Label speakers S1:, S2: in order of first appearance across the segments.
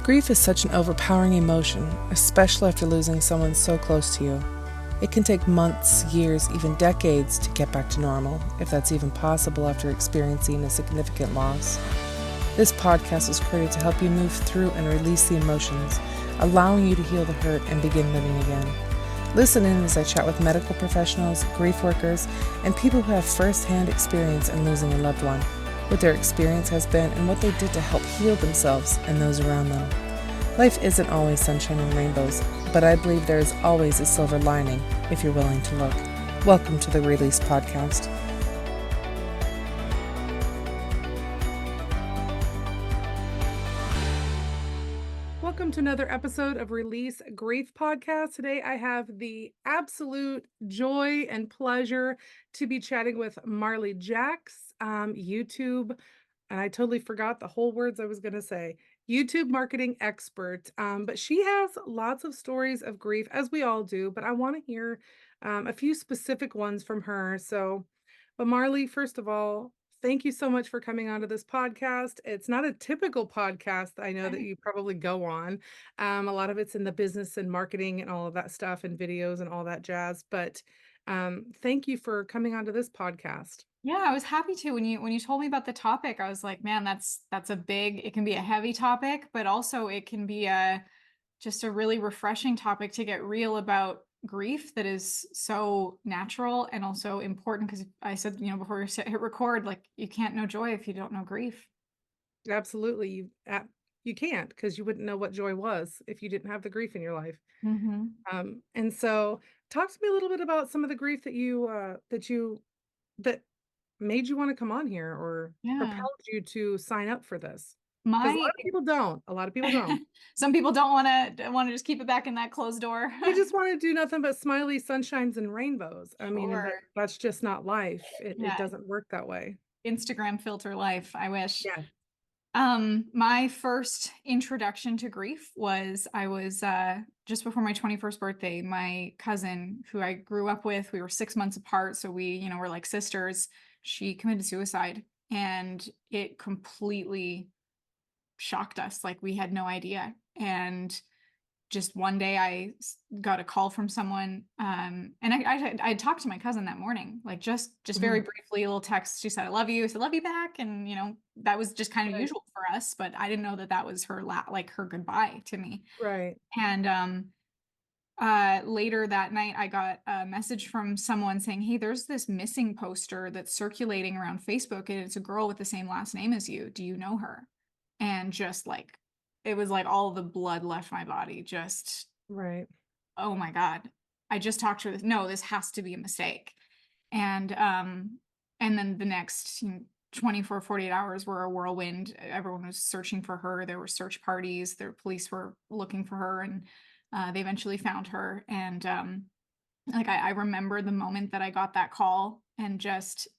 S1: Grief is such an overpowering emotion, especially after losing someone so close to you. It can take months, years, even decades to get back to normal, if that's even possible after experiencing a significant loss. This podcast was created to help you move through and release the emotions, allowing you to heal the hurt and begin living again. Listen in as I chat with medical professionals, grief workers, and people who have first-hand experience in losing a loved one, what their experience has been, and what they did to help heal themselves and those around them. Life isn't always sunshine and rainbows, but I believe there is always a silver lining if you're willing to look. Welcome to the Release Podcast. Welcome to another episode of Release Grief Podcast. Today I have the absolute joy and pleasure to be chatting with Marley Jaxx, YouTube, and I totally forgot the whole words I was going to say, YouTube marketing expert. But she has lots of stories of grief, as we all do, but I want to hear a few specific ones from her. But Marley, first of all, thank you so much for coming onto this podcast. It's not a typical podcast I know that you probably go on. A lot of it's in the business and marketing and all of that stuff and videos and all that jazz. But thank you for coming onto this podcast.
S2: Yeah, I was happy to. When you told me about the topic, I was like, man, that's a big, it can be a heavy topic, but also it can be just a really refreshing topic to get real about grief that is so natural and also important because I said, before you hit record, like you can't know joy if you don't know grief.
S1: Absolutely. You can't, because you wouldn't know what joy was if you didn't have the grief in your life.
S2: Mm-hmm.
S1: And so talk to me a little bit about some of the grief that made you want to come on here or
S2: Yeah.
S1: propelled you to sign up for this. Because a
S2: My
S1: lot of people don't. A lot of people don't.
S2: Some people don't want to just keep it back in that closed door.
S1: They just want to do nothing but smiley sunshines and rainbows. I mean, and
S2: Sure.
S1: that's just not life. It
S2: Yeah.
S1: doesn't work that way.
S2: Instagram filter life, I wish.
S1: Yeah.
S2: My first introduction to grief was I was just before my 21st birthday, my cousin who I grew up with, we were 6 months apart, so we, were like sisters. She committed suicide and it completely shocked us. Like we had no idea. And just one day got a call from someone, and I talked to my cousin that morning, like just very
S1: Mhm.
S2: briefly, a little text. She said, I love you. I said, love you back. And that was just kind of
S1: Right.
S2: usual for us, but I didn't know that that was her like her goodbye to me.
S1: Right.
S2: And later that night I got a message from someone saying, hey, there's this missing poster that's circulating around Facebook, and it's a girl with the same last name as you. Do you know her? And just like it was like all the blood left my body. Just,
S1: Right.
S2: oh my God. I just talked to her. No, this has to be a mistake. And then the next 24, 48 hours were a whirlwind. Everyone was searching for her. There were search parties. The police were looking for her, and they eventually found her. And like I remember the moment that I got that call, and just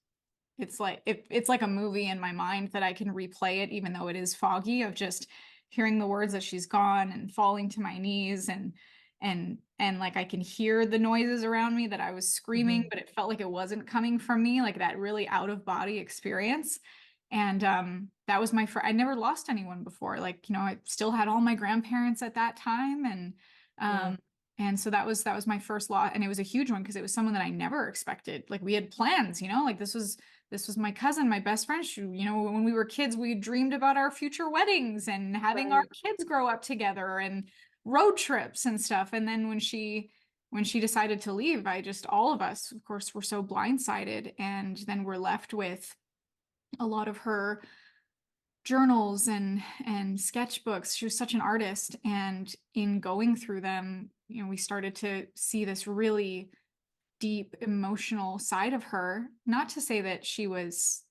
S2: it's like a movie in my mind that I can replay it, even though it is foggy, of just hearing the words that she's gone and falling to my knees, and like I can hear the noises around me that I was screaming,
S1: Mhm.
S2: but it felt like it wasn't coming from me, like that really out of body experience. And that was I never lost anyone before. Like, I still had all my grandparents at that time,
S1: Yeah.
S2: um and so that was my first loss, and it was a huge one because it was someone that I never expected. Like we had plans, like this was my cousin, my best friend. She, when we were kids, we dreamed about our future weddings and having our
S1: Right.
S2: kids grow up together and road trips and stuff. And then when she decided to leave, all of us, of course, were so blindsided. And then we're left with a lot of her journals and sketchbooks. She was such an artist. And in going through them, we started to see this really deep emotional side of her. Not to say that she was,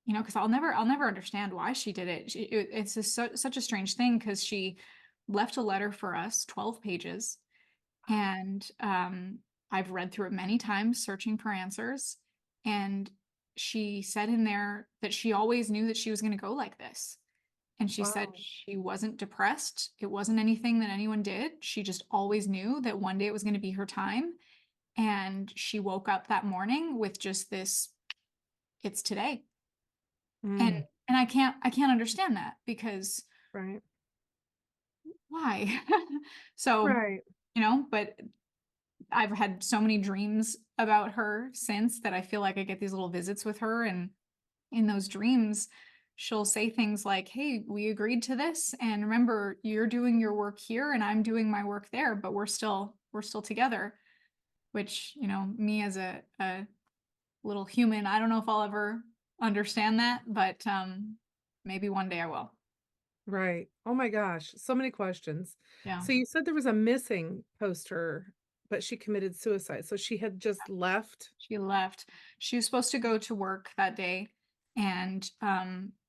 S2: because I'll never understand why she did it. It's such a strange thing because she left a letter for us, 12 pages, and I've read through it many times, searching for answers. And she said in there that she always knew that she was going to go like this. And she said
S1: Wow.
S2: she wasn't depressed. It wasn't anything that anyone did. She just always knew that one day it was going to be her time. And she woke up that morning with just this, it's today. And
S1: Mm.
S2: and I can't understand that because
S1: Right.
S2: why? So,
S1: Right.
S2: but I've had so many dreams about her since that I feel like I get these little visits with her, and in those dreams, she'll say things like, "Hey, we agreed to this, and remember, you're doing your work here and I'm doing my work there, but we're still together." Which, me as a little human, I don't know if I'll ever understand that, but maybe one day I will.
S1: Right. Oh my gosh, so many questions.
S2: Yeah.
S1: So you said there was a missing poster, but she committed suicide. So she had just left.
S2: She left. She was supposed to go to work that day, and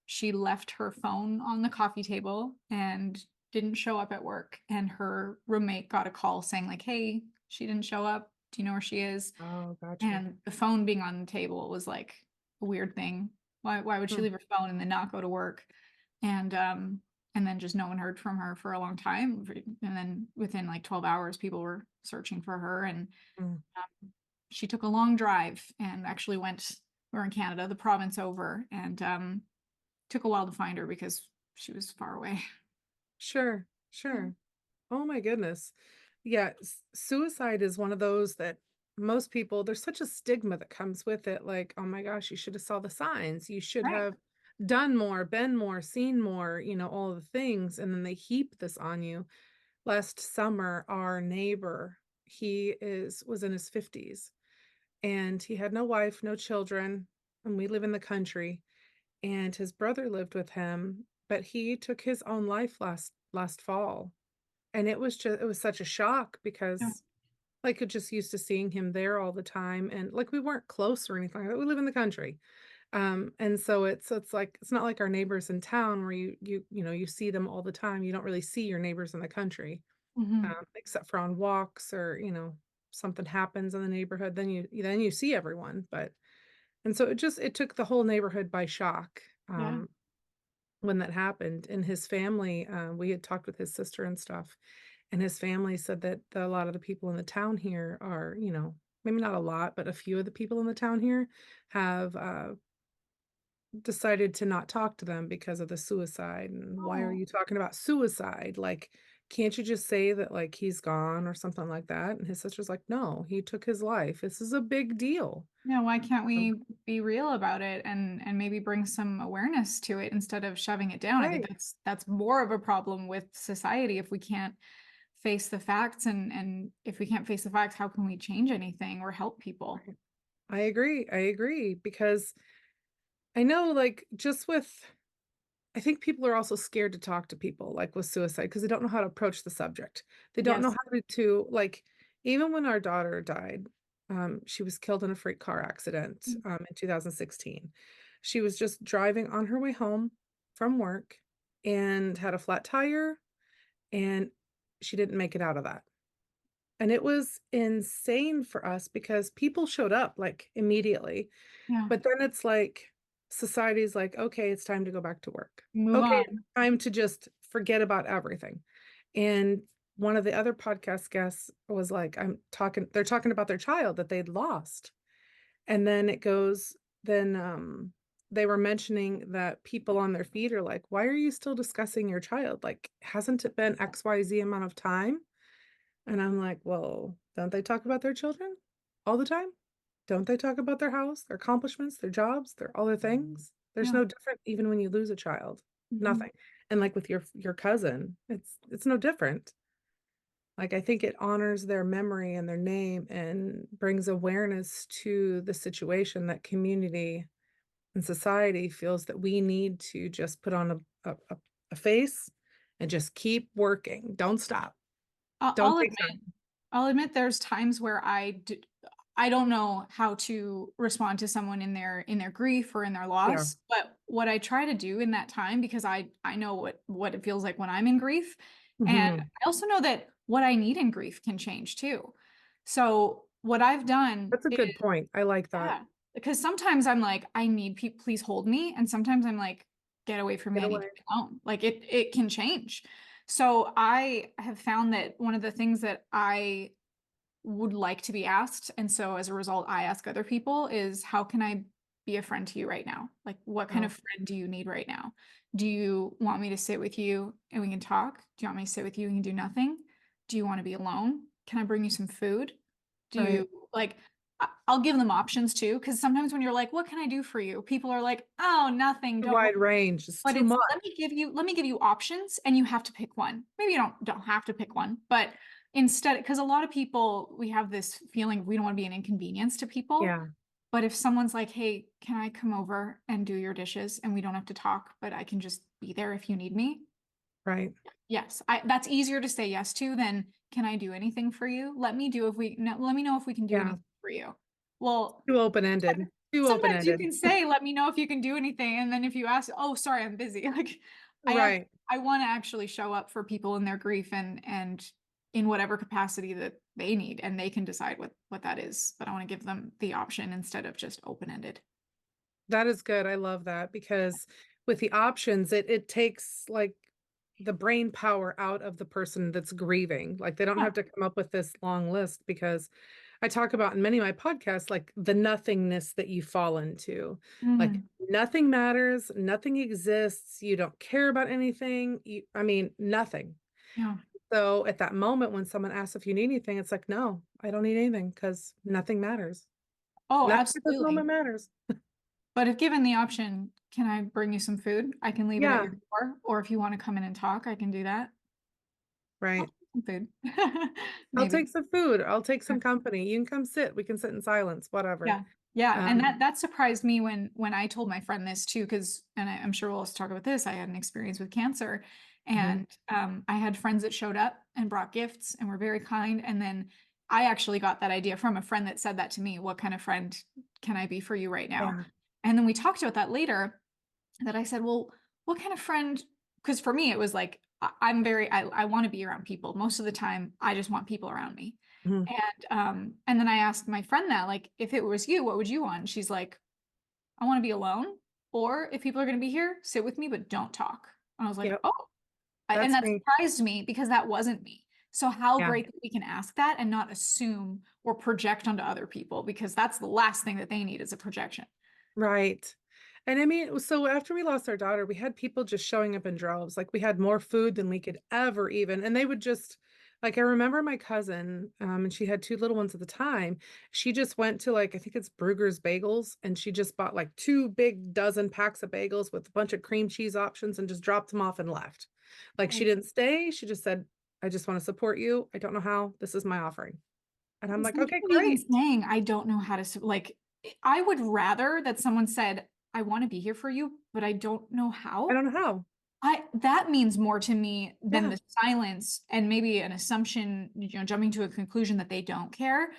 S2: she left her phone on the coffee table and didn't show up at work. And her roommate got a call saying, like, "Hey, she didn't show up. Do you know where she is?"
S1: Oh, gotcha.
S2: And the phone being on the table was like a weird thing. Why would she
S1: Hmm.
S2: leave her phone and then not go to work? And then just no one heard from her for a long time. And then within like 12 hours, people were searching for her. And
S1: Mm.
S2: she took a long drive and actually we're in Canada, the province over, and took a while to find her because she was far away.
S1: Sure,
S2: Yeah.
S1: sure. Oh my goodness. Yeah, suicide is one of those that most people, there's such a stigma that comes with it. Like, oh my gosh, you should have saw the signs. You should
S2: Right.
S1: have done more, been more, seen more, all the things. And then they heap this on you. Last summer, our neighbor, was in his 50s and he had no wife, no children, and we live in the country. And his brother lived with him, but he took his own life last fall. And it was such a shock
S2: Yeah.
S1: because, like, we're just used to seeing him there all the time, and, like, we weren't close or anything like that, we live in the country. And so it's like it's not like our neighbors in town where you see them all the time, you don't really see your neighbors in the country,
S2: Hmm.
S1: except for on walks or, something happens in the neighborhood, then you see everyone, but and so it took the whole neighborhood by shock,
S2: Yeah.
S1: when that happened, and his family, we had talked with his sister and stuff, and his family said that a lot of the people in the town here are, maybe not a lot, but a few of the people in the town here have, decided to not talk to them because of the suicide, and "Why are
S2: Oh,
S1: you talking about suicide? Like, can't you just say that, like, he's gone or something like that?" And his sister's like, "No, he took his life. This is a big deal."
S2: yeah. Why can't
S1: So
S2: we be real about it and maybe bring some awareness to it instead of shoving it down? I think
S1: right.
S2: that's more of a problem with society if we can't face the facts, and if we can't face the facts, how can we change anything or help people?
S1: Right. I agree, because I know, like, just with I think people are also scared to talk to people, like, with suicide because they don't know how to approach the subject. They don't know
S2: Yes.
S1: how to like, even when our daughter died, she was killed in a freak car accident, in 2016. She was just driving on her way home from work and had a flat tire, and she didn't make it out of that. And it was insane for us because people showed up, like, immediately,
S2: Yeah.
S1: but then it's like, society's like, "Okay, it's time to go back to work.
S2: Move
S1: Okay, it's
S2: on.
S1: time to just forget about everything." And one of the other podcast guests was like, they're talking about their child that they'd lost. And then they were mentioning that people on their feed are like, "Why are you still discussing your child? Like, hasn't it been XYZ amount of time?" And I'm like, "Well, don't they talk about their children all the time? Don't they talk about their house, their accomplishments, their jobs, their other things? There's
S2: Yeah.
S1: no different even when you lose a child.
S2: Mhm.
S1: Nothing." And like with your cousin, it's no different. Like, I think it honors their memory and their name and brings awareness to the situation that community and society feels that we need to just put on a face and just keep working. Don't stop.
S2: I'll
S1: Don't
S2: I'll
S1: take
S2: admit
S1: time.
S2: I'll admit there's times where I don't know how to respond to someone in their grief or in their
S1: Yeah.
S2: loss, but what I try to do in that time, because I know what it feels like when I'm in grief, and
S1: Mhm.
S2: I also know that what I need in grief can change too. So what I've done
S1: That's a
S2: is,
S1: good point. I like that.
S2: yeah, because sometimes I'm like, I need people, please hold me, and sometimes I'm like, get away from me,
S1: Get
S2: I need
S1: away.
S2: to be alone. Like it can change. So I have found that one of the things that I would like to be asked, and so as a result, I ask other people, is how can I be a friend to you right now? Like, what kind
S1: Oh,
S2: of friend do you need right now? Do you want me to sit with you and we can talk? Do you want me to sit with you and we can do nothing? Do you want to be alone? Can I bring you some food? Do
S1: Right.
S2: you like, I'll give them options too. Cause sometimes when you're like, what can I do for you? People are like, oh, nothing.
S1: Too
S2: Don't worry.
S1: wide range. It's
S2: But
S1: too
S2: it's
S1: much.
S2: let me give you options and you have to pick one. Maybe you don't have to pick one, but instead, because a lot of people, we have this feeling we don't want to be an inconvenience to people.
S1: Yeah.
S2: But if someone's like, hey, can I come over and do your dishes and we don't have to talk, but I can just be there if you need me?
S1: Right.
S2: Yes, that's easier to say yes to than can I do anything for you? Let me know if we can do
S1: Yeah.
S2: anything for you. Well,
S1: Too open-ended. Too
S2: sometimes you
S1: open-ended.
S2: can say, let me know if you can do anything. And then if you ask, oh, sorry, I'm busy. Like
S1: Right.
S2: I want to actually show up for people in their grief and in whatever capacity that they need, and they can decide what that is. But I want to give them the option instead of just open-ended.
S1: That is good. I love that because with the options, it takes like the brain power out of the person that's grieving. Like they don't
S2: Yeah.
S1: have to come up with this long list because I talk about in many of my podcasts, like the nothingness that you fall into. Like
S2: Mhm.
S1: nothing matters, nothing exists, you don't care about anything. I mean, nothing.
S2: Yeah.
S1: So at that moment when someone asks if you need anything, it's like, no, I don't need anything because nothing matters.
S2: Oh,
S1: Nothing at this moment
S2: absolutely.
S1: matters.
S2: But if given the option, can I bring you some food? I can leave it at
S1: Yeah,
S2: your door. Or if you want to come in and talk, I can do that. I'll
S1: right.
S2: take some food.
S1: I'll take
S2: Maybe.
S1: some food. I'll take some company. You can come sit. We can sit in silence, whatever.
S2: Yeah. Yeah. And
S1: Um,
S2: that surprised me when I told my friend this too, because I'm sure we'll also talk about this. I had an experience with cancer
S1: mhm,
S2: and I had friends that showed up and brought gifts and were very kind. And then I actually got that idea from a friend that said that to me. What kind of friend can I be for you right now?
S1: yeah,
S2: And then we talked about that later. That I said, well, what kind of friend? Because for me, it was like, I want to be around people. Most of the time, I just want people around me.
S1: mhm,
S2: And then I asked my friend that, like, if it was you, what would you want? She's like, I want to be alone. Or if people are going to be here, sit with me, but don't talk. And I was like,
S1: yep,
S2: oh, and
S1: that's
S2: that
S1: me.
S2: surprised me because that wasn't me. So how
S1: Yeah,
S2: great that we can ask that and not assume or project onto other people because that's the last thing that they need is a projection.
S1: right. And I mean, so after we lost our daughter, we had people just showing up in droves. Like we had more food than we could ever even. And they would just, like, I remember my cousin, and she had two little ones at the time. She just went to like, I think it's Bruegger's Bagels, and she just bought like two big dozen packs of bagels with a bunch of cream cheese options and just dropped them off and left. Like she didn't stay. She just said, I just want to support you. I don't know how. This is my offering. And I'm
S2: And
S1: like,
S2: some
S1: okay,
S2: people even
S1: great.
S2: saying, I don't know how to, like, I would rather that someone said, I want to be here for you, but I don't know
S1: I
S2: how.
S1: don't know how.
S2: That means more to me than
S1: Yeah,
S2: the silence and maybe an assumption, jumping to a conclusion that they don't care.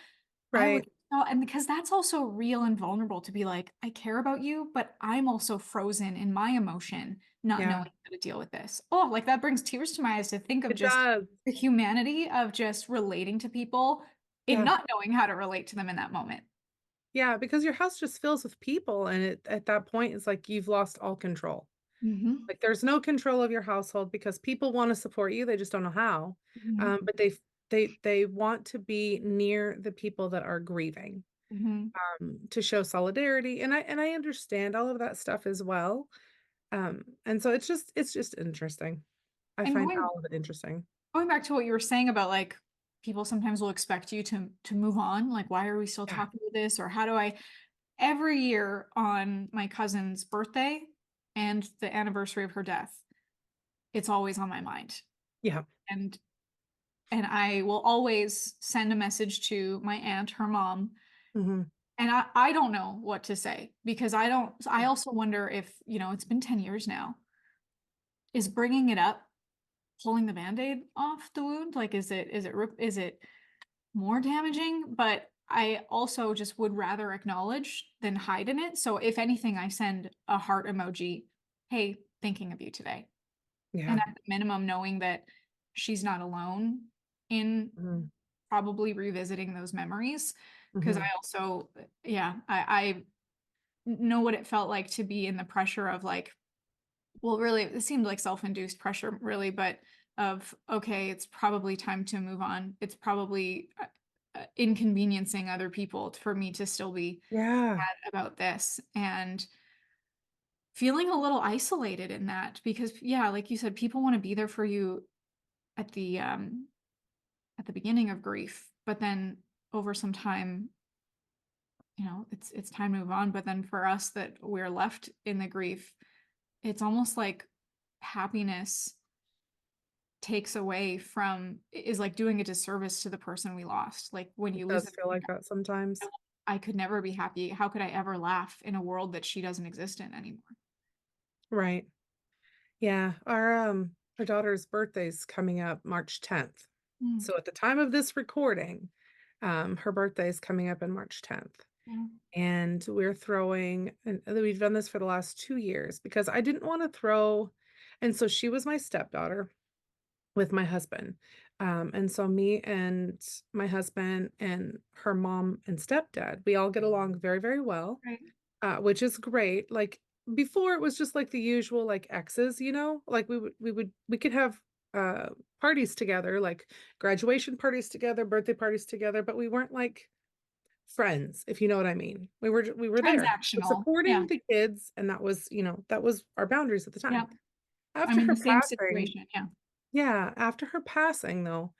S2: I would,
S1: right.
S2: oh, and because that's also real and vulnerable to be like, I care about you, but I'm also frozen in my emotion, not
S1: Yeah,
S2: knowing how to deal with this. Oh, like that brings tears to my eyes to think of
S1: it
S2: just
S1: does.
S2: the humanity of just relating to people and
S1: Yeah.
S2: not knowing how to relate to them in that moment.
S1: Yeah, because your house just fills with people, and at that point, it's like you've lost all control.
S2: Hmm.
S1: Like there's no control of your household because people want to support you, they just don't know how.
S2: Hmm.
S1: But they want to be near the people that are grieving,
S2: Hmm.
S1: to show solidarity, and I understand all of that stuff as well. And so it's just interesting. I
S2: And
S1: find all of it interesting.
S2: going back to what you were saying about like people sometimes will expect you to move on, like why are we still
S1: Yeah,
S2: talking about this or how do I every year on my cousin's birthday and the anniversary of her death, it's always on my mind.
S1: yeah,
S2: And I will always send a message to my aunt, her mom,
S1: hmm,
S2: and I don't know what to say because I also wonder if, it's been 10 years now. Is bringing it up pulling the band-aid off the wound? Like is it more damaging? But I also just would rather acknowledge than hide in it. So if anything, I send a heart emoji, hey, thinking of you today. And
S1: yeah,
S2: at the minimum, knowing that she's not alone in
S1: hmm,
S2: probably revisiting those memories. Because I
S1: hmm,
S2: also, yeah, I know what it felt like to be in the pressure of like, well, really, it seemed like self-induced pressure, really, but of, okay, it's probably time to move on. It's probably inconveniencing other people for me to still be
S1: yeah,
S2: sad about this. And feeling a little isolated in that because yeah, like you said, people want to be there for you at the beginning of grief, but then over some time, it's time to move on. But then for us that we're left in the grief, it's almost like happiness takes away from is like doing a disservice to the person we lost. Like when
S1: It
S2: you lose
S1: does
S2: them,
S1: feel like that sometimes.
S2: I could never be happy. How could I ever laugh in a world that she doesn't exist in anymore?
S1: Right. Yeah. Our daughter's birthday's coming up March 10th.
S2: Mm,
S1: So at the time of this recording, her birthday is coming up in March 10th.
S2: yeah.
S1: And we're throwing, and we've done this for the last 2 years because I didn't want to throw, and so she was my stepdaughter with my husband. And so me and my husband and her mom and stepdad, we all get along very, very well,
S2: Right.
S1: which is great. Like before, it was just like the usual, like exes, like we could have uh parties together, like graduation parties together, birthday parties together, but we weren't like friends, if you know what I mean. We were there
S2: Transactional. Yeah.
S1: supporting the kids, and that was our boundaries at the
S2: Yeah.
S1: time.
S2: I'm
S1: After
S2: in
S1: her
S2: the same
S1: passing,
S2: situation. Yeah.
S1: yeah, after her passing though,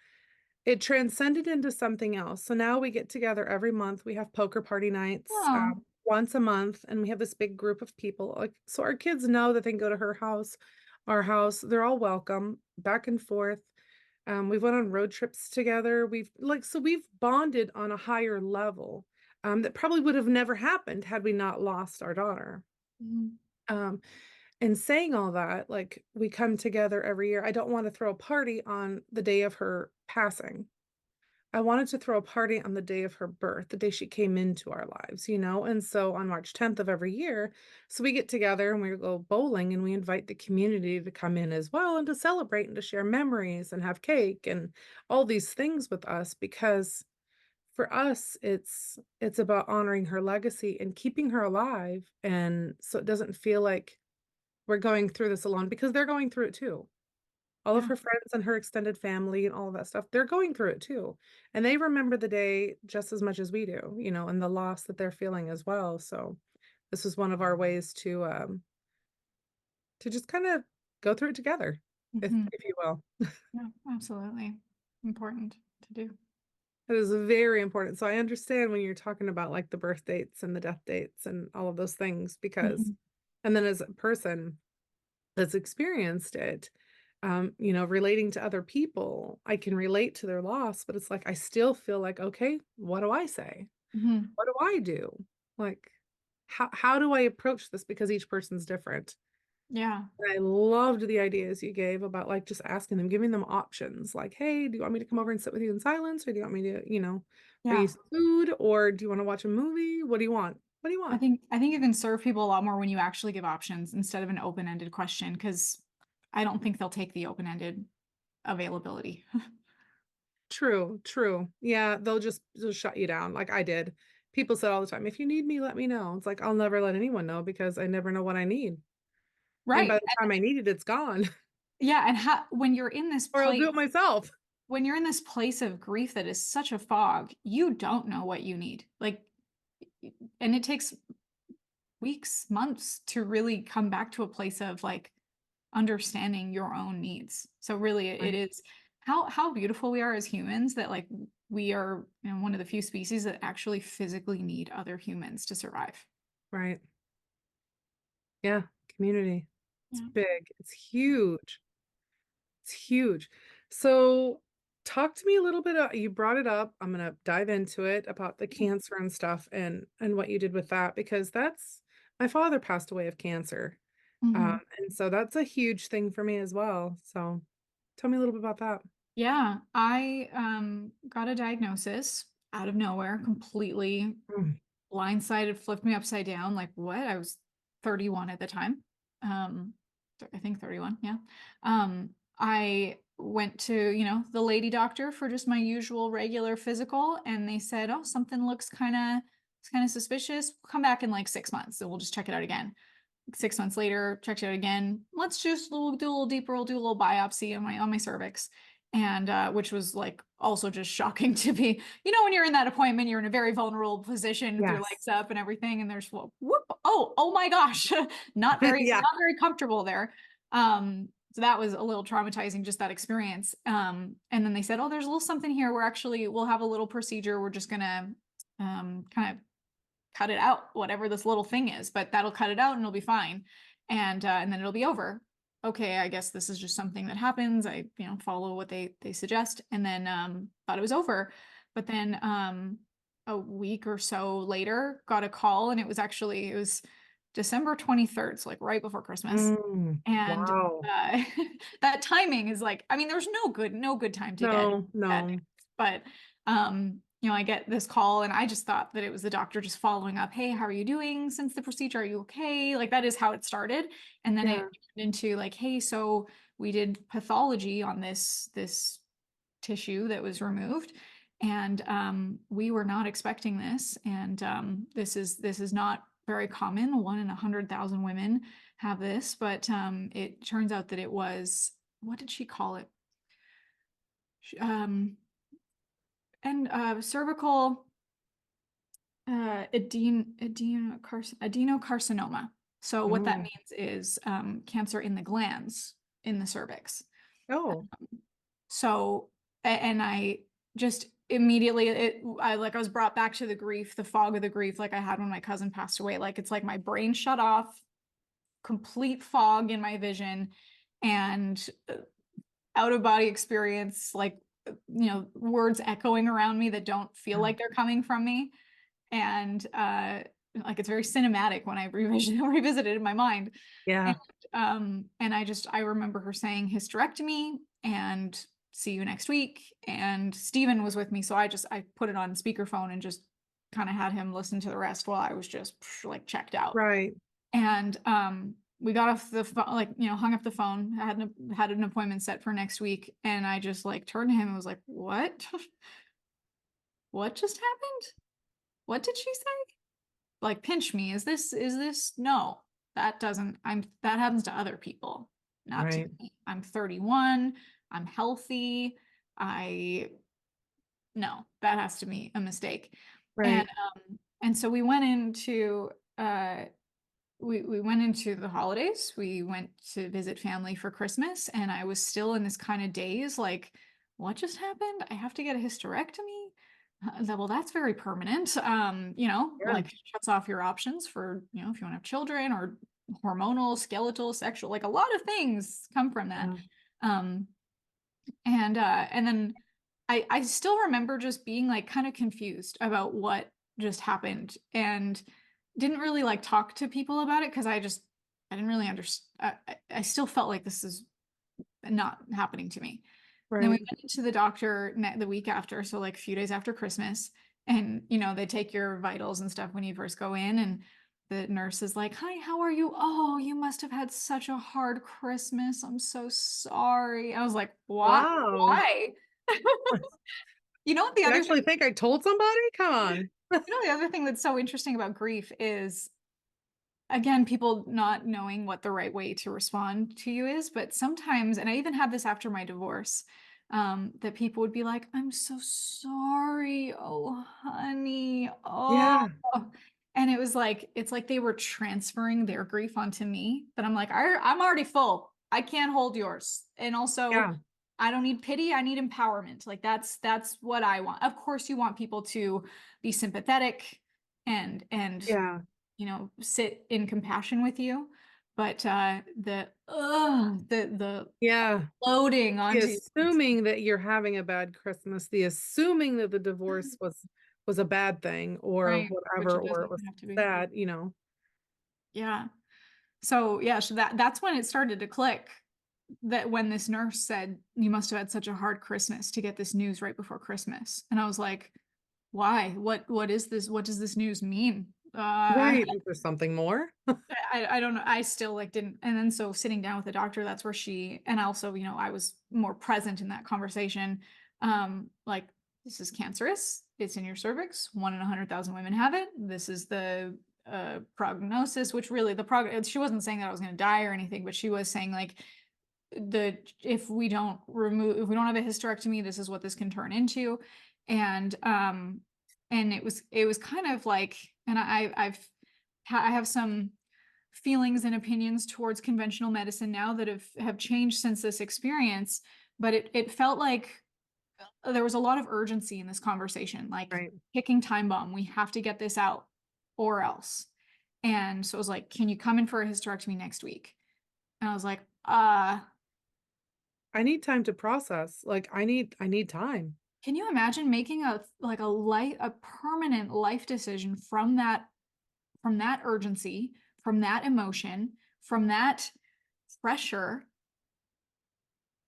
S1: it transcended into something else. So now we get together every month. We have poker party nights,
S2: Oh.
S1: once a month, and we have this big group of people. Like, so our kids know that they can go to her house, our house. They're all welcome, back and forth. We've went on road trips together. We've bonded on a higher level, that probably would have never happened had we not lost our daughter.
S2: Mhm.
S1: Um, and saying all that, like we come together every year. I don't want to throw a party on the day of her passing. I wanted to throw a party on the day of her birth, the day she came into our lives. And so on March 10th of every year, so we get together and we go bowling and we invite the community to come in as well and to celebrate and to share memories and have cake and all these things with us because for us it's about honoring her legacy and keeping her alive, and so it doesn't feel like we're going through this alone because they're going through it too. All of
S2: Yeah.
S1: her friends and her extended family and all of that stuff, they're going through it too. And they remember the day just as much as we do, and the loss that they're feeling as well. So this is one of our ways to just kind of go through it together, if
S2: Mhm.
S1: if you will.
S2: Yeah, absolutely. Important to do.
S1: It is very important. So I understand when you're talking about like the birth dates and the death dates and all of those things because,
S2: Mhm.
S1: and then as a person that's experienced it, relating to other people, I can relate to their loss, but it's like I still feel like, okay, what do I say?
S2: Mhm.
S1: What do I do? Like, how do I approach this? Because each person's different.
S2: Yeah.
S1: And I loved the ideas you gave about like just asking them, giving them options, like, hey, do you want me to come over and sit with you in silence, or do you want me to, bring you
S2: Yeah.
S1: some food, or do you want to watch a movie? What do you want? What do you
S2: I
S1: want?
S2: think I think you can serve people a lot more when you actually give options instead of an open-ended question because I don't think they'll take the open-ended availability.
S1: True, true. Yeah, they'll just shut you down like I did. People said all the time, if you need me, let me know. It's like I'll never let anyone know because I never know what I need. And by
S2: Right.
S1: the time I need it, it's gone.
S2: Yeah, and when you're in this
S1: Or I'll
S2: place
S1: do it myself.
S2: when you're in this place of grief that is such a fog, you don't know what you need. Like and it takes weeks, months to really come back to a place of like understanding your own needs. So really it
S1: Right,
S2: is how beautiful we are as humans that like we are, one of the few species that actually physically need other humans to survive.
S1: right. Yeah, community. It's
S2: Yeah.
S1: big. It's huge. It's huge. So talk to me a little bit. You brought it up. I'm gonna dive into it about the cancer and stuff and what you did with that because that's my father passed away of cancer.
S2: Mhm.
S1: And so that's a huge thing for me as well. So tell me a little bit about that.
S2: Yeah, I got a diagnosis out of nowhere, completely
S1: Mm,
S2: blindsided, flipped me upside down. Like, what? I was 31 at the time. Um, I think 31, yeah. I went to, the lady doctor for just my usual regular physical, and they said, "Oh, something looks kind of suspicious. Come back in like 6 months, and we'll just check it out again." 6 months later, checked it out again. Let's just do a little deeper. We'll do a little biopsy on my cervix. And which was like also just shocking to be, when you're in that appointment, you're in a very vulnerable position with your
S1: Yes.
S2: legs up and everything, and there's whoop, oh my gosh, not very
S1: Yeah.
S2: not very comfortable there. So that was a little traumatizing, just that experience. And then they said, oh, there's a little something here. We'll have a little procedure. We're just gonna kind of cut it out, whatever this little thing is, but that'll cut it out and it'll be fine. And then it'll be over. Okay, I guess this is just something that happens. I, follow what they suggest, and then thought it was over. But then a week or so later, got a call, and it was December 23rd, so like right before Christmas. And
S1: Wow.
S2: that timing is like, I mean, there's no good time to get
S1: No,
S2: bad
S1: no.
S2: news. But I get this call, and I just thought that it was the doctor just following up. Hey, how are you doing since the procedure? Are you okay? Like that is how it started. And then it
S1: Yeah.
S2: turned into like, hey, so we did pathology on this tissue that was removed. And we were not expecting this. And this is not very common. 1 in 100,000 women have this, but it turns out that it was, what did she call it? Um, and cervical adenocarcinoma. So what that
S1: Mm.
S2: means is cancer in the glands in the cervix.
S1: Oh,
S2: So, and I just immediately, I was brought back to the grief, the fog of the grief, like I had when my cousin passed away. Like it's like my brain shut off, complete fog in my vision, and out of body experience, like, words echoing around me that don't feel
S1: yeah.
S2: like they're coming from me. And like it's very cinematic when I revisit it in my mind. And
S1: Yeah.
S2: I remember her saying hysterectomy and see you next week. And Steven was with me, so I put it on speakerphone and just kind of had him listen to the rest while I was just like checked out.
S1: Right.
S2: And we got off the phone, like, hung up the phone, had an appointment set for next week, and I just like turned to him and was like, what? What just happened? What did she say? Like, pinch me. Is this no, that happens to other people, not to
S1: Right.
S2: me. I'm 31, I'm healthy. I No, that has to be a mistake. And
S1: Right.
S2: so we went into the holidays. We went to visit family for Christmas, and I was still in this kind of daze, like, what just happened? I have to get a hysterectomy. Well, that's very permanent.
S1: Yeah.
S2: Like shuts off your options for, if you want to have children, or hormonal, skeletal, sexual, like a lot of things come from that.
S1: Yeah.
S2: Um, and then I still remember just being like kind of confused about what just happened, and didn't really like talk to people about it because I didn't really understand. I still felt like this is not happening to me. And then we
S1: Right.
S2: went to the doctor the week after, so like a few days after Christmas, and they take your vitals and stuff when you first go in, and the nurse is like, "Hi, how are you? Oh, you must have had such a hard Christmas. I'm so sorry." I was like, "What?
S1: Wow.
S2: Why?" You know what the
S1: You
S2: other
S1: actually
S2: thing,
S1: think I told somebody? Come on.
S2: the other thing that's so interesting about grief is, again, people not knowing what the right way to respond to you is. But sometimes, and I even had this after my divorce, that people would be like, I'm so sorry. Oh, honey. Oh.
S1: Yeah.
S2: And it's like they were transferring their grief onto me. But I'm like, I'm already full. I can't hold yours. And also,
S1: Yeah.
S2: I don't need pity. I need empowerment. Like that's what I want. Of course, you want people to be sympathetic and
S1: Yeah.
S2: sit in compassion with you, but the
S1: Yeah.
S2: loading
S1: The
S2: onto
S1: assuming that you're having a bad Christmas, the assuming that the divorce was a bad thing or
S2: right, which
S1: whatever,
S2: it
S1: or it
S2: doesn't
S1: was
S2: have to be.
S1: sad, you know.
S2: Yeah. So yeah, so that's when it started to click, that when this nurse said, you must have had such a hard Christmas to get this news right before Christmas. And I was like, why? What is this? What does this news mean?
S1: Right. Is there something more?
S2: I don't know. I still like didn't. And then so sitting down with the doctor, that's where and also, I was more present in that conversation. Like, this is cancerous. It's in your cervix. 1 in 100,000 women have it. This is the prognosis, which really she wasn't saying that I was going to die or anything, but she was saying like, if we don't have a hysterectomy, this is what this can turn into. And it was kind of like, and I have some feelings and opinions towards conventional medicine now that have changed since this experience, but it felt like there was a lot of urgency in this conversation, like
S1: Right.
S2: ticking time bomb. We have to get this out or else. And so it was like, can you come in for a hysterectomy next week? And I was like,
S1: I need time to process. Like I need time.
S2: can you imagine making a permanent life decision from that urgency, from that emotion, from that pressure?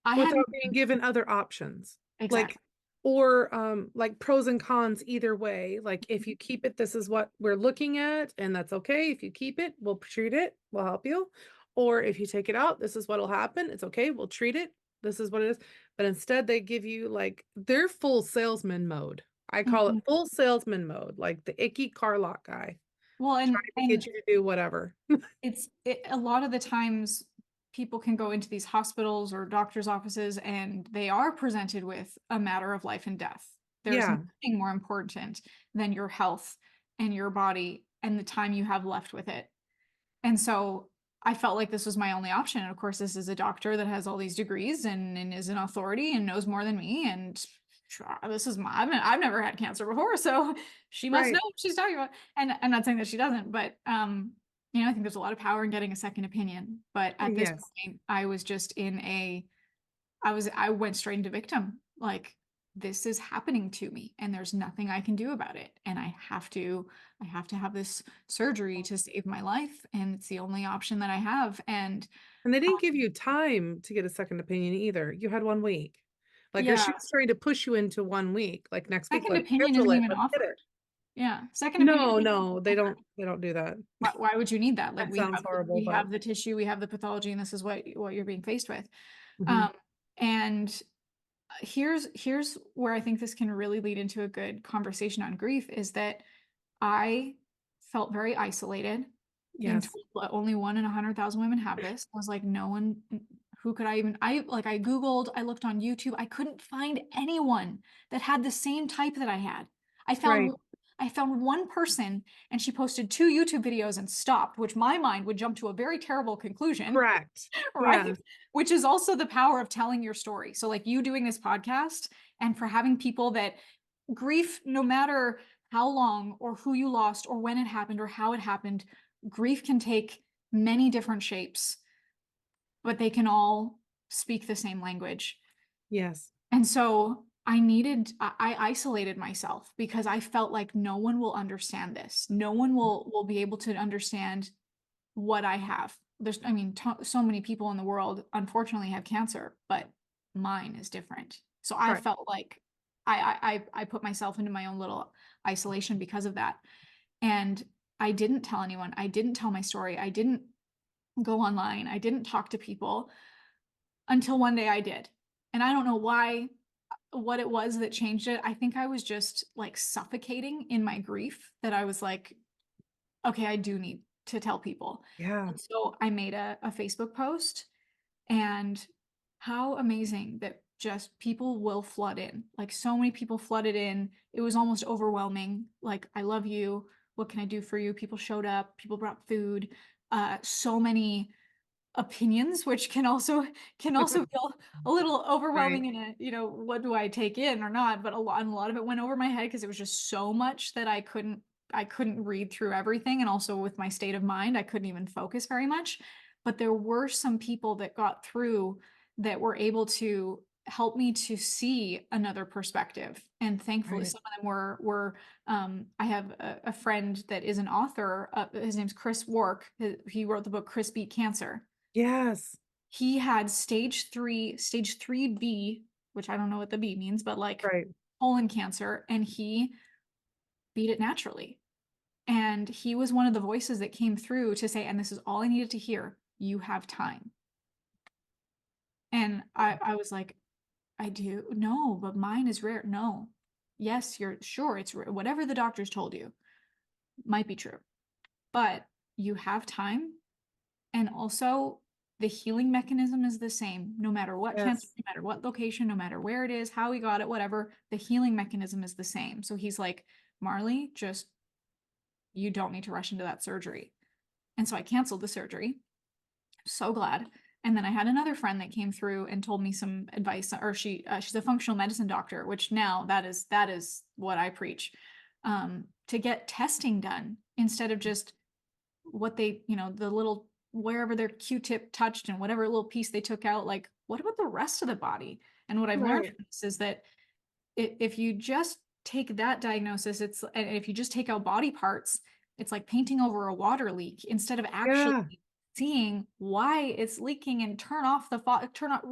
S2: I hadn't
S1: Without being given other options. Like,
S2: exactly.
S1: or like pros and cons either way. Like if you keep it, this is what we're looking at, and that's okay. If you keep it, we'll treat it, we'll help you. Or if you take it out, this is what'll happen. It's okay, we'll treat it. This is what it is. But instead they give you like their full salesman mode. I call it
S2: Mhm.
S1: full salesman mode, like the icky car lot guy
S2: Well,
S1: trying to get you to do whatever.
S2: a lot of the times people can go into these hospitals or doctors' offices and they are presented with a matter of life and death. There's
S1: Yeah.
S2: nothing more important than your health and your body and the time you have left with it. And so I felt like this was my only option. And of course, this is a doctor that has all these degrees and is an authority and knows more than me. And this is I've never had cancer before, so she must know
S1: Right.
S2: what she's talking about. And I'm not saying that she doesn't, but you know, I think there's a lot of power in getting a second opinion. But at this
S1: Yes.
S2: point, I was just in a I went straight into victim. Like, this is happening to me and there's nothing I can do about it. And I have to have this surgery to save my life. And it's the only option that I have. And
S1: And they didn't give you time to get a second opinion either. You had 1 week. Like, or
S2: yeah,
S1: she was trying to push you into 1 week. Like next week,
S2: second
S1: let's
S2: opinion
S1: schedule
S2: isn't
S1: it.
S2: even
S1: Let's get
S2: offered.
S1: it.
S2: Yeah. Second opinion
S1: No,
S2: isn't
S1: no, they
S2: offered.
S1: don't do that.
S2: Why would you need that? Like,
S1: That sounds horrible,
S2: we
S1: but
S2: have the tissue, we have the pathology, and this is what you're being faced with.
S1: mhm.
S2: Um, and here's where I think this can really lead into a good conversation on grief is that I felt very isolated, being
S1: Yes,
S2: told that only one in 100,000 women have this. I was like, no one, who could I even, I Googled, I looked on YouTube, I couldn't find anyone that had the same type that I had. I
S1: right.
S2: found, I found one person and she posted 2 YouTube videos and stopped, which my mind would jump to a very terrible conclusion,
S1: Correct.
S2: right?
S1: Yes.
S2: Which is also the power of telling your story. So like you doing this podcast and for having people that grief, no matter how long or who you lost or when it happened or how it happened, grief can take many different shapes, but they can all speak the same language.
S1: Yes.
S2: And so I isolated myself because I felt like no one will understand this. No one will be able to understand what I have. There's, I mean, so many people in the world unfortunately have cancer, but mine is different. So I
S1: Right.
S2: felt like I put myself into my own little isolation because of that. And I didn't tell anyone. I didn't tell my story. I didn't go online. I didn't talk to people until one day I did. And I don't know what it was that changed it. I think I was just like suffocating in my grief that I was like, okay, I do need to tell people.
S1: Yeah.
S2: And so I made a Facebook post, and how amazing that just people will flood in. Like, so many people flooded in. It was almost overwhelming. Like, I love you. What can I do for you? People showed up, people brought food. So many opinions, which can also feel a little
S1: Right.
S2: overwhelming in a, you know, what do I take in or not? But a lot of it went over my head because it was just so much that I couldn't read through everything. And also with my state of mind, I couldn't even focus very much. But there were some people that got through that were able to help me to see another perspective. And thankfully,
S1: Right.
S2: some of them were I have a friend that is an author. His name's Chris Wark. He wrote the book Chris Beat Cancer.
S1: Yes.
S2: He had stage 3B, which I don't know what the B means, but like
S1: Right.
S2: colon cancer, and he beat it naturally. And he was one of the voices that came through to say, and this is all I needed to hear, you have time. And I was like, I do? No, but mine is rare. No. Yes, you're sure it's rare. Whatever the doctors told you might be true, but you have time. And also, the healing mechanism is the same, no matter what cancer,
S1: Yes.
S2: no matter what location, no matter where it is, how we got it, whatever, the healing mechanism is the same. So he's like, Marley, just, you don't need to rush into that surgery. And so I canceled the surgery. So glad. And then I had another friend that came through and told me some advice, or she's a functional medicine doctor, which now that is what I preach. To get testing done instead of just what they, the little wherever their Q-tip touched and whatever little piece they took out, like what about the rest of the body? And what I've learned
S1: Right.
S2: from this is that if you just take that diagnosis, and if you just take out body parts, it's like painting over a water leak instead of actually
S1: Yeah.
S2: seeing why it's leaking and turn off turn off,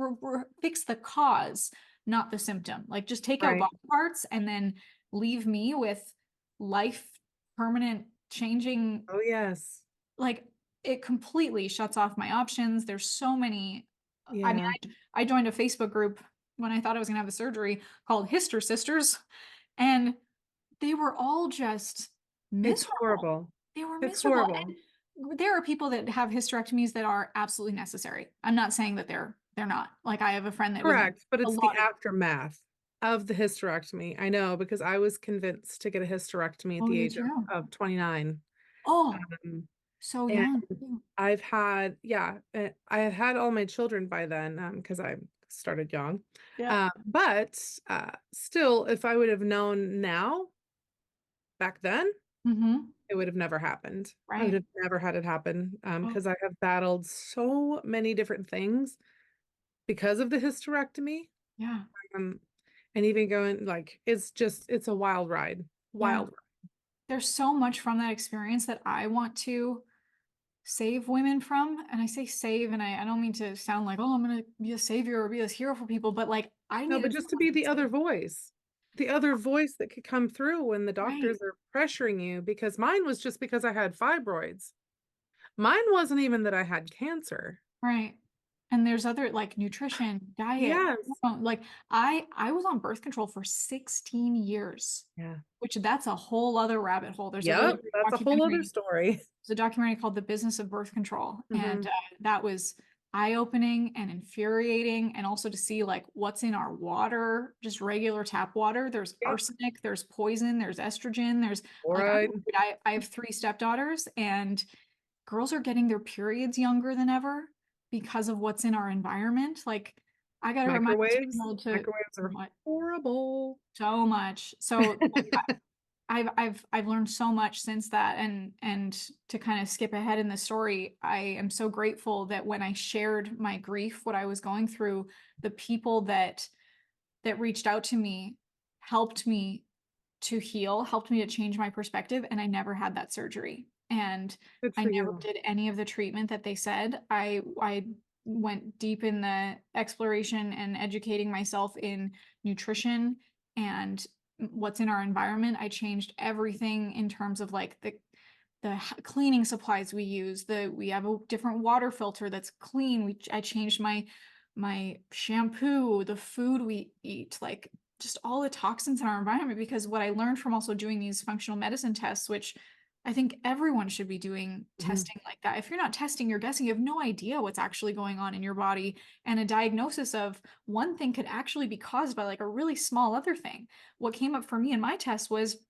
S2: fix the cause, not the symptom. Like just take out
S1: Right.
S2: body parts and then leave me with life permanent changing,
S1: Oh, yes.
S2: like it completely shuts off my options. There's so many. I mean,
S1: Yeah.
S2: I joined a Facebook group when I thought I was gonna have a surgery called Hister Sisters, and they were all just
S1: It's
S2: miserable.
S1: horrible.
S2: They were
S1: It's
S2: miserable.
S1: horrible.
S2: And there are people that have hysterectomies that are absolutely necessary. I'm not saying that they're not. Like I have a friend that was in
S1: Correct. But
S2: a
S1: it's the
S2: lot of.
S1: aftermath of the hysterectomy. I know because I was convinced to get a hysterectomy at
S2: Oh,
S1: the
S2: you
S1: age
S2: too.
S1: of 29.
S2: Oh,
S1: Um,
S2: so
S1: and
S2: young.
S1: I've had, yeah, I had had all my children by then because I started young.
S2: Yep.
S1: But still, if I would have known now, back then,
S2: Mm-hmm.
S1: it would have never happened. I would
S2: Right.
S1: have never had it happen
S2: Oh,
S1: because I have battled so many different things because of the hysterectomy.
S2: yeah.
S1: Um, and even going like it's a wild ride.
S2: Yeah.
S1: Wild.
S2: There's so much from that experience that I want to save women from. And I say save, and I don't mean to sound like, oh, I'm gonna be a savior or be this hero for people, but like I
S1: No,
S2: needed
S1: but just to
S2: someone
S1: be
S2: to
S1: the other
S2: say,
S1: voice. The other voice that could come through when the
S2: right,
S1: doctors are pressuring you because mine was just because I had fibroids. Mine wasn't even that I had cancer.
S2: right. And there's other like nutrition, diet,
S1: Yes.
S2: like I was on birth control for 16 years,
S1: Yeah.
S2: which that's a whole other rabbit hole. There's a really
S1: Yep.
S2: great
S1: That's a whole other
S2: documentary.
S1: story.
S2: There's a documentary called The Business of Birth Control, and
S1: Hmm.
S2: that was eye-opening and infuriating, and also to see like what's in our water, just regular tap water. There's
S1: Yep.
S2: arsenic, there's poison, there's estrogen, there's
S1: All
S2: like
S1: right.
S2: I have three stepdaughters, and girls are getting their periods younger than ever because of what's in our environment. Like I got to remind my
S1: Microwaves.
S2: 2-year-old to
S1: Microwaves are
S2: what
S1: horrible.
S2: so much. So I've learned so much since that, and to kind of skip ahead in the story, I am so grateful that when I shared my grief, what I was going through, the people that reached out to me helped me to heal, helped me to change my perspective, and I never had that surgery. And
S1: Good
S2: I
S1: for
S2: never
S1: you.
S2: did any of the treatment that they said. I went deep in the exploration and educating myself in nutrition and what's in our environment. I changed everything in terms of like the cleaning supplies we use. We have a different water filter that's clean. I changed my shampoo, the food we eat, like just all the toxins in our environment. Because what I learned from also doing these functional medicine tests, which I think everyone should be doing
S1: Mhm.
S2: testing like that. If you're not testing, you're guessing. You have no idea what's actually going on in your body. And a diagnosis of one thing could actually be caused by like a really small other thing. What came up for me in my test was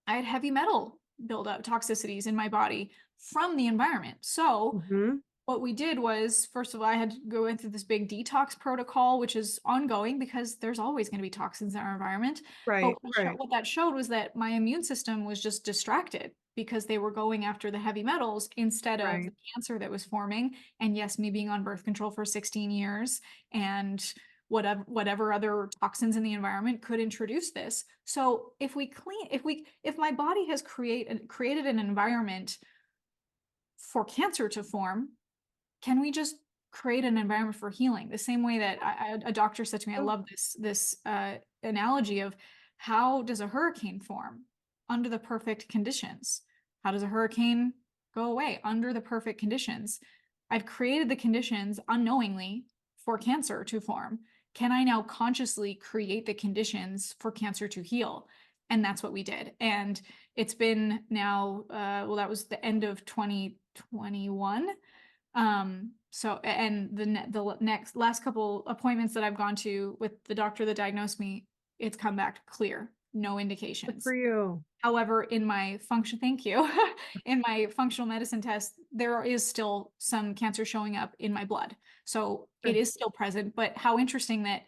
S2: I had heavy metal buildup toxicities in my body from the environment. So
S1: Mhm.
S2: what we did was, first of all, I had to go into this big detox protocol, which is ongoing because there's always going to be toxins in our environment. But
S1: Right. Right.
S2: what that showed was that my immune system was just distracted because they were going after the heavy metals instead of the
S1: Right.
S2: cancer that was forming. And yes, me being on birth control for 16 years and whatever other toxins in the environment could introduce this. So if my body has created an environment for cancer to form, can we just create an environment for healing? The same way that a doctor said to me, I
S1: Oh,
S2: love this analogy of how does a hurricane form under the perfect conditions? How does a hurricane go away under the perfect conditions? I've created the conditions unknowingly for cancer to form. Can I now consciously create the conditions for cancer to heal? And that's what we did. And it's been now, well, that was the end of 2021. So, and the next last couple appointments that I've gone to with the doctor that diagnosed me, it's come back clear, no
S1: Good for
S2: indications.
S1: you.
S2: However, in my function, thank you, in my functional medicine test, there is still some cancer showing up in my blood. So it
S1: Okay.
S2: is still present, but how interesting that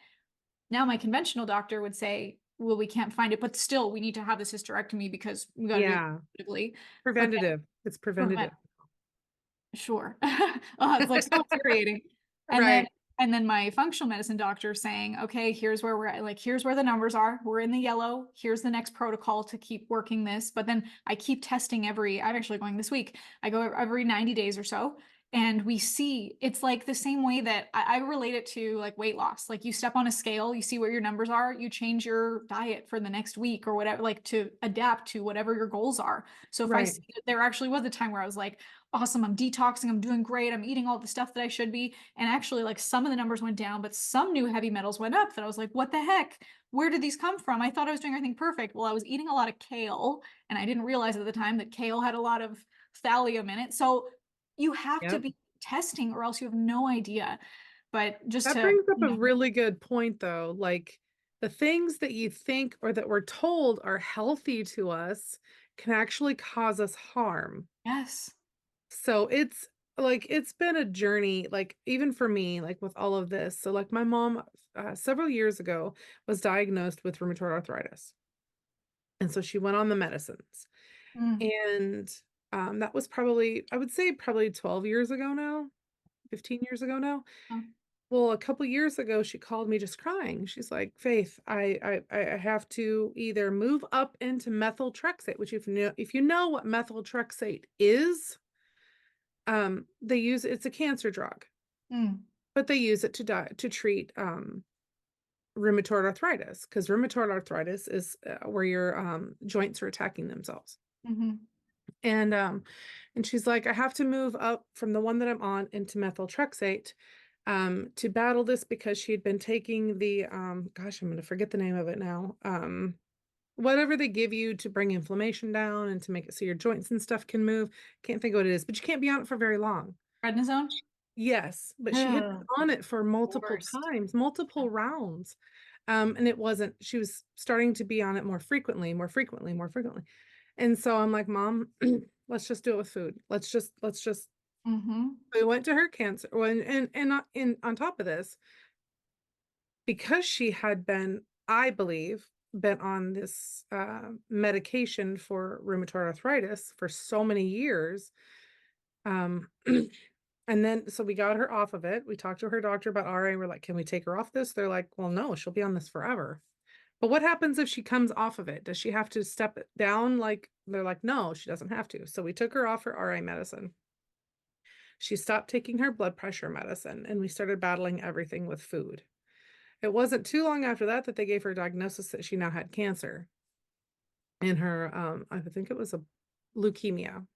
S2: now my conventional doctor would say, well, we can't find it, but still we need to have this hysterectomy because we got to do it
S1: Yeah.
S2: preventively. But then
S1: Preventative. It's
S2: prevent,
S1: preventative.
S2: sure. Oh, it's like so infuriating. And then
S1: Right.
S2: and then my functional medicine doctor saying, okay, here's where we're at. Like, here's where the numbers are. We're in the yellow. Here's the next protocol to keep working this. But then I keep testing I'm actually going this week. I go every 90 days or so. And we see it's like the same way that I relate it to like weight loss. Like you step on a scale, you see where your numbers are, you change your diet for the next week or whatever, like to adapt to whatever your goals are. So if I
S1: Right.
S2: see that there actually was a time where I was like, awesome, I'm detoxing, I'm doing great, I'm eating all the stuff that I should be. And actually, like some of the numbers went down, but some new heavy metals went up that I was like, what the heck? Where did these come from? I thought I was doing everything perfect. Well, I was eating a lot of kale, and I didn't realize at the time that kale had a lot of thallium in it. So you have to
S1: Yep.
S2: be testing, or else you have no idea. But just
S1: That
S2: to,
S1: brings up a really good point, though. Like the things that you think or that we're told are healthy to us can actually cause us harm.
S2: yes.
S1: So it's like it's been a journey, like even for me, like with all of this. So like my mom several years ago was diagnosed with rheumatoid arthritis. And so she went on the medicines.
S2: Mm.
S1: And that was probably, I would say probably 12 years ago now, 15 years ago now.
S2: Oh.
S1: Well, a couple years ago, she called me just crying. She's like, Faith, I have to either move up into methotrexate, which if you know what methotrexate is, they use it's a cancer drug,
S2: Mm.
S1: but they use it to treat rheumatoid arthritis because rheumatoid arthritis is where your joints are attacking themselves.
S2: Hmm.
S1: And and she's like, I have to move up from the one that I'm on into methotrexate to battle this because she had been taking the gosh, I'm gonna forget the name of it now. Whatever they give you to bring inflammation down and to make it so your joints and stuff can move. Can't think of what it is, but you can't be on it for very long.
S2: Prednisone?
S1: Yes, but she had
S2: Ugh,
S1: been on it for multiple
S2: worst.
S1: times, multiple rounds. And it wasn't, she was starting to be on it more frequently, more frequently, more frequently. And so I'm like, Mom, let's just do it with food. Let's just
S2: Hmm.
S1: we went to her cancer and on top of this, because she had been, I believe, been on this medication for rheumatoid arthritis for so many years. Um, and then so we got her off of it. We talked to her doctor about RA. We're like, can we take her off this? They're like, well, no, she'll be on this forever. But what happens if she comes off of it? Does she have to step it down? Like they're like, no, she doesn't have to. So we took her off her RA medicine. She stopped taking her blood pressure medicine and we started battling everything with food. It wasn't too long after that that they gave her a diagnosis that she now had cancer in her, I think it was a leukemia.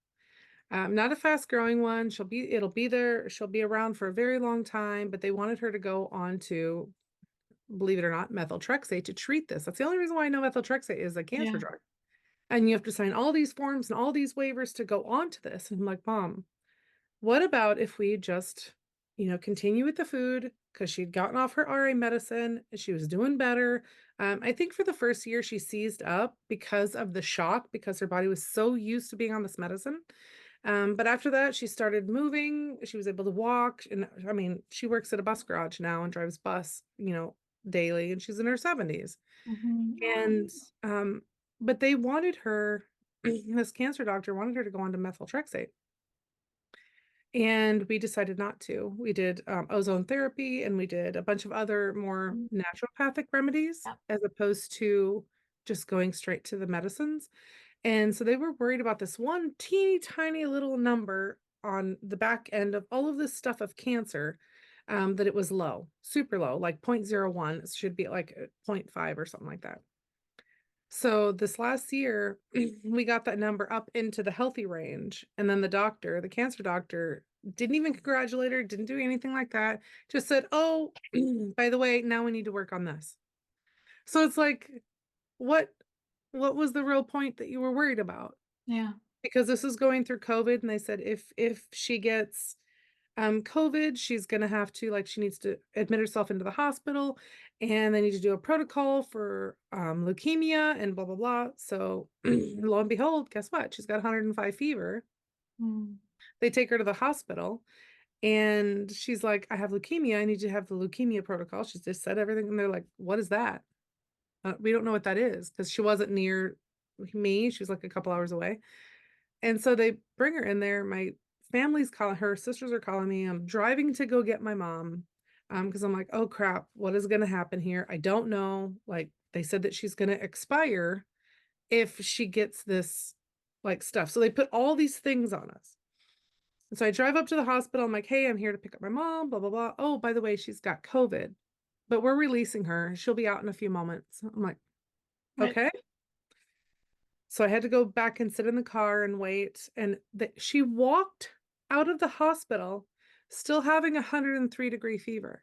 S1: Not a fast growing one. It'll be there. She'll be around for a very long time, but they wanted her to go on to, believe it or not, methotrexate to treat this. That's the only reason why I know methotrexate is a cancer
S2: Yeah.
S1: drug. And you have to sign all these forms and all these waivers to go on to this. And I'm like, Mom, what about if we just, continue with the food? Because she'd gotten off her RA medicine, she was doing better. I think for the first year she seized up because of the shock, because her body was so used to being on this medicine. But after that, she started moving. She was able to walk, and I mean, she works at a bus garage now and drives bus, daily, and she's in her 70s. And
S2: Hmm.
S1: um, but they wanted her, this cancer doctor wanted her to go on to methyltrexate. And we decided not to. We did ozone therapy and we did a bunch of other more naturopathic remedies
S2: Yep.
S1: as opposed to just going straight to the medicines. And so they were worried about this one teeny tiny little number on the back end of all of this stuff of cancer, that it was low, super low, like 0.01. It should be like 0.5 or something like that. So this last year, we got that number up into the healthy range. And then the cancer doctor, didn't even congratulate her, didn't do anything like that. Just said, oh, by the way, now we need to work on this. So it's like, what what was the real point that you were worried about?
S2: Yeah.
S1: Because this is going through COVID, and they said if she gets COVID, she's gonna have to like she needs to admit herself into the hospital and they need to do a protocol for leukemia and blah blah blah. So lo and behold, guess what? She's got 105 fever.
S2: Mm.
S1: They take her to the hospital and she's like, I have leukemia. I need to have the leukemia protocol. She's just said everything. And they're like, what is that? We don't know what that is because she wasn't near me. She was like a couple hours away. And so they bring her in there. My family's calling her, sisters are calling me. I'm driving to go get my mom. Because I'm like, oh crap, what is gonna happen here? I don't know. Like they said that she's gonna expire if she gets this like stuff. So they put all these things on us. And so I drive up to the hospital. I'm like, hey, I'm here to pick up my mom, blah, blah, blah. Oh, by the way, she's got COVID, but we're releasing her. She'll be out in a few moments. I'm like,
S2: Right.
S1: okay. So I had to go back and sit in the car and wait. And she walked out of the hospital still having a 103-degree fever.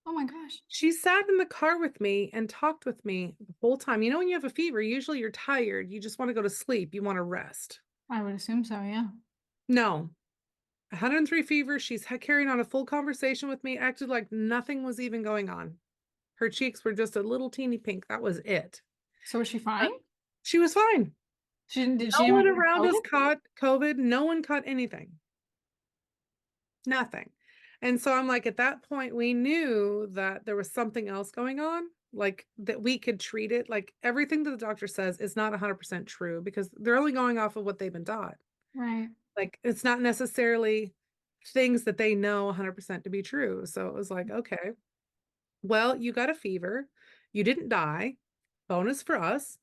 S2: Oh my gosh.
S1: She sat in the car with me and talked with me the whole time. You know, when you have a fever, usually you're tired. You just want to go to sleep. You want to rest.
S2: I would assume so, yeah.
S1: No, 103 fever. She's carrying on a full conversation with me, acted like nothing was even going on. Her cheeks were just a little teeny pink. That was it.
S2: So was she
S1: Uh,
S2: fine?
S1: She was fine.
S2: Did she
S1: No
S2: even
S1: one
S2: get
S1: around us
S2: COVID?
S1: caught COVID. No one caught anything. Nothing. And so I'm like, at that point, we knew that there was something else going on, like that we could treat it. Like everything that the doctor says is not 100% true because they're only going off of what they've been taught.
S2: Right.
S1: Like it's not necessarily things that they know 100% to be true. So it was like, okay, well, you got a fever. You didn't die. Bonus for us.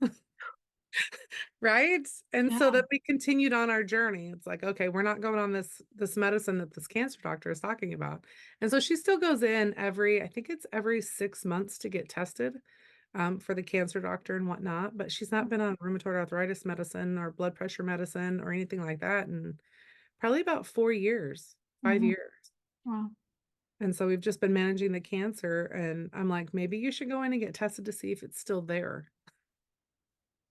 S1: Right? And
S2: Yeah.
S1: so that we continued on our journey. It's like, okay, we're not going on this medicine that this cancer doctor is talking about. And so she still goes in I think it's every 6 months to get tested for the cancer doctor and whatnot. But she's not been on rheumatoid arthritis medicine or blood pressure medicine or anything like that in probably about 4 years, five
S2: Hmm.
S1: years.
S2: Wow.
S1: And so we've just been managing the cancer. And I'm like, maybe you should go in and get tested to see if it's still there.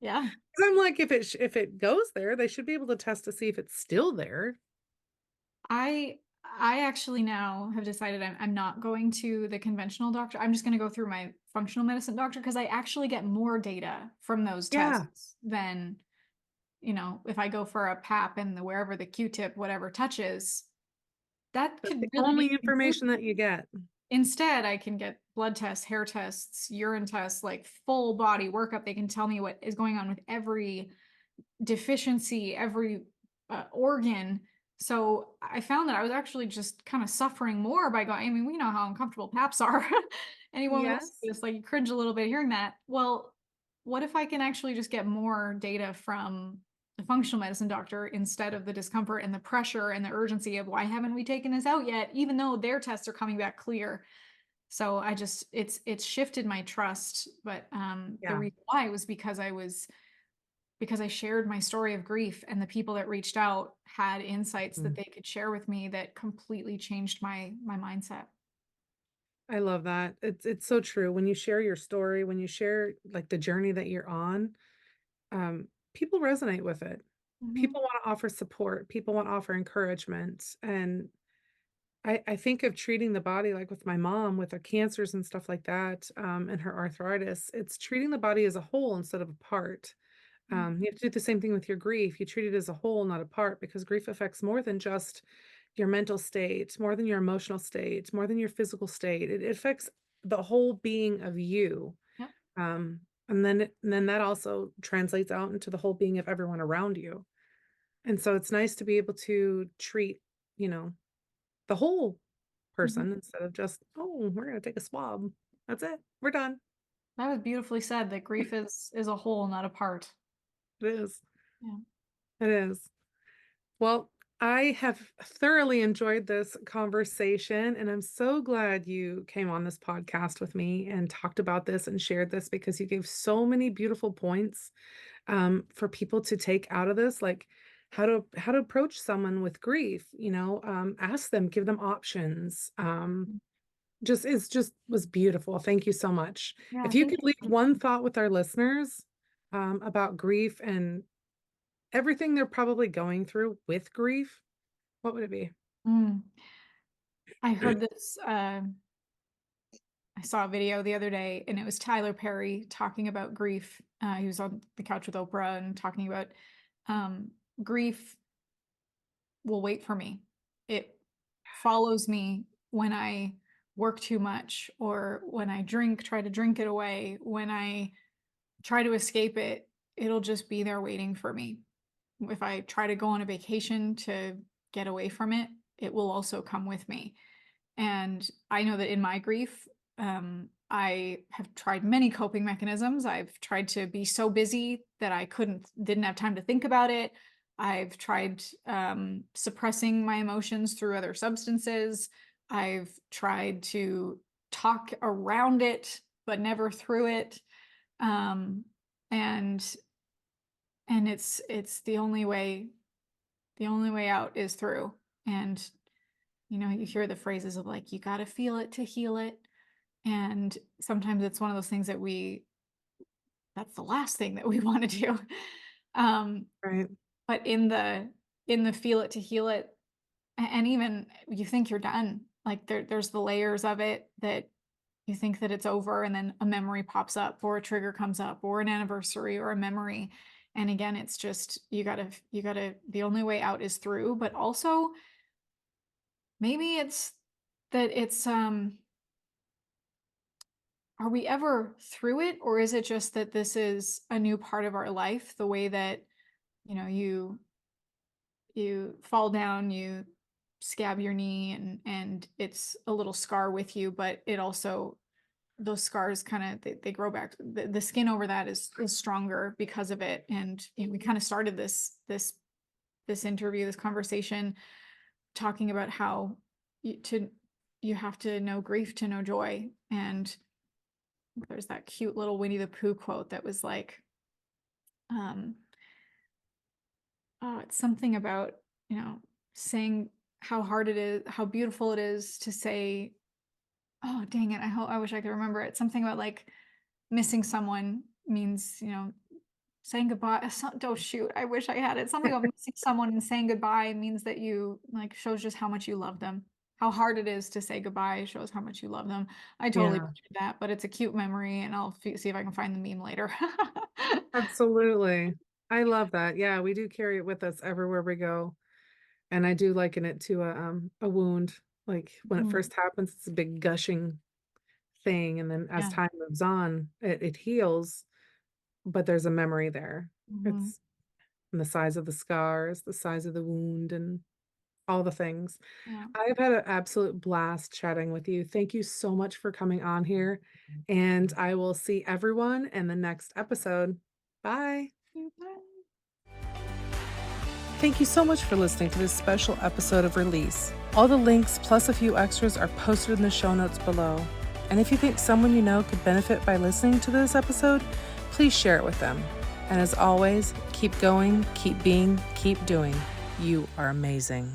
S2: Yeah.
S1: 'Cause I'm like, if it goes there, they should be able to test to see if it's still there.
S2: I actually now have decided I'm not going to the conventional doctor. I'm just going to go through my functional medicine doctor because I actually get more data from those
S1: Yeah,
S2: tests than, if I go for a pap and wherever the Q-tip, whatever touches, that
S1: that's
S2: could
S1: the
S2: really be
S1: only
S2: conclusive.
S1: information that you get.
S2: Instead, I can get blood tests, hair tests, urine tests, like full body workup. They can tell me what is going on with every deficiency, every organ. So I found that I was actually just kind of suffering more by going. I mean, we know how uncomfortable PAPs are. Anyone listening
S1: Yes.
S2: to this, like, you cringe a little bit hearing that. Well, what if I can actually just get more data from the functional medicine doctor instead of the discomfort and the pressure and the urgency of why haven't we taken this out yet, even though their tests are coming back clear. So I just it's shifted my trust, but the
S1: Yeah.
S2: reason why was because I shared my story of grief and the people that reached out had insights that
S1: Mm.
S2: they could share with me that completely changed my mindset.
S1: I love that. It's so true. When you share your story, when you share like the journey that you're on, people resonate with it.
S2: Mhm.
S1: People want to offer support. People want to offer encouragement. And I think of treating the body like with my mom with her cancers and stuff like that, and her arthritis. It's treating the body as a whole instead of a part. You have to do the same thing with your grief. You treat it as a whole, not a part, because grief affects more than just your mental state, more than your emotional state, more than your physical state. It affects the whole being of you.
S2: Yep.
S1: And then that also translates out into the whole being of everyone around you. And so it's nice to be able to treat, you know, the whole
S2: Mhm.
S1: person instead of just, oh, we're gonna take a swab. That's it. We're done.
S2: That was beautifully said that grief is a whole, not a part.
S1: It is.
S2: Yeah.
S1: It is. Well, I have thoroughly enjoyed this conversation, and I'm so glad you came on this podcast with me and talked about this and shared this because you gave so many beautiful points for people to take out of this, like how to approach someone with grief. Ask them, give them options. Just was beautiful. Thank you so much. If
S2: Yeah,
S1: you
S2: thank
S1: could leave
S2: you.
S1: one thought with our listeners about grief and everything they're probably going through with grief, what would it be?
S2: Mm. I heard this, I saw a video the other day, and it was Tyler Perry talking about grief. He was on the couch with Oprah and talking about, um, grief will wait for me. It follows me when I work too much or when I drink, try to drink it away. When I try to escape it, it'll just be there waiting for me. If I try to go on a vacation to get away from it, it will also come with me. And I know that in my grief, I have tried many coping mechanisms. I've tried to be so busy that didn't have time to think about it. I've tried suppressing my emotions through other substances. I've tried to talk around it, but never through it. Um, and it's the only way out is through. And you hear the phrases of like, you got to feel it to heal it. And sometimes it's one of those things that's the last thing that we want to do. Um,
S1: Right.
S2: but in the feel it to heal it, and even you think you're done, like there's the layers of it that you think that it's over, and then a memory pops up or a trigger comes up or an anniversary or a memory. And again, it's just you gotta the only way out is through, but also maybe it's that it's are we ever through it, or is it just that this is a new part of our life, the way that, you fall down, you scab your knee, and it's a little scar with you, but it also those scars kind of they grow back. The skin over that is stronger because of it. And we kind of started this interview, this conversation, talking about how you have to know grief to know joy. And there's that cute little Winnie the Pooh quote that was like, um, oh, it's something about, saying how hard it is, how beautiful it is to say, oh, dang it. I wish I could remember it. Something about like missing someone means, saying goodbye. Oh, shoot. I wish I had it. Something about missing someone and saying goodbye means that you like shows just how much you love them. How hard it is to say goodbye shows how much you love them. I totally
S1: Yeah,
S2: butchered that, but it's a cute memory, and I'll see if I can find the meme later.
S1: absolutely. I love that. Yeah, we do carry it with us everywhere we go. And I do liken it to a wound. Like when it
S2: Mhm.
S1: first happens, it's a big gushing thing. And then as
S2: Yeah.
S1: time moves on, it heals, but there's a memory there.
S2: Mhm.
S1: It's and the size of the scars, the size of the wound, and all the things.
S2: Yeah.
S1: I've had an absolute blast chatting with you. Thank you so much for coming on here. And I will see everyone in the next episode. Bye.
S2: Bye.
S1: Thank you so much for listening to this special episode of Release. All the links plus a few extras are posted in the show notes below. And if you think someone you know could benefit by listening to this episode, please share it with them. And as always, keep going, keep being, keep doing. You are amazing.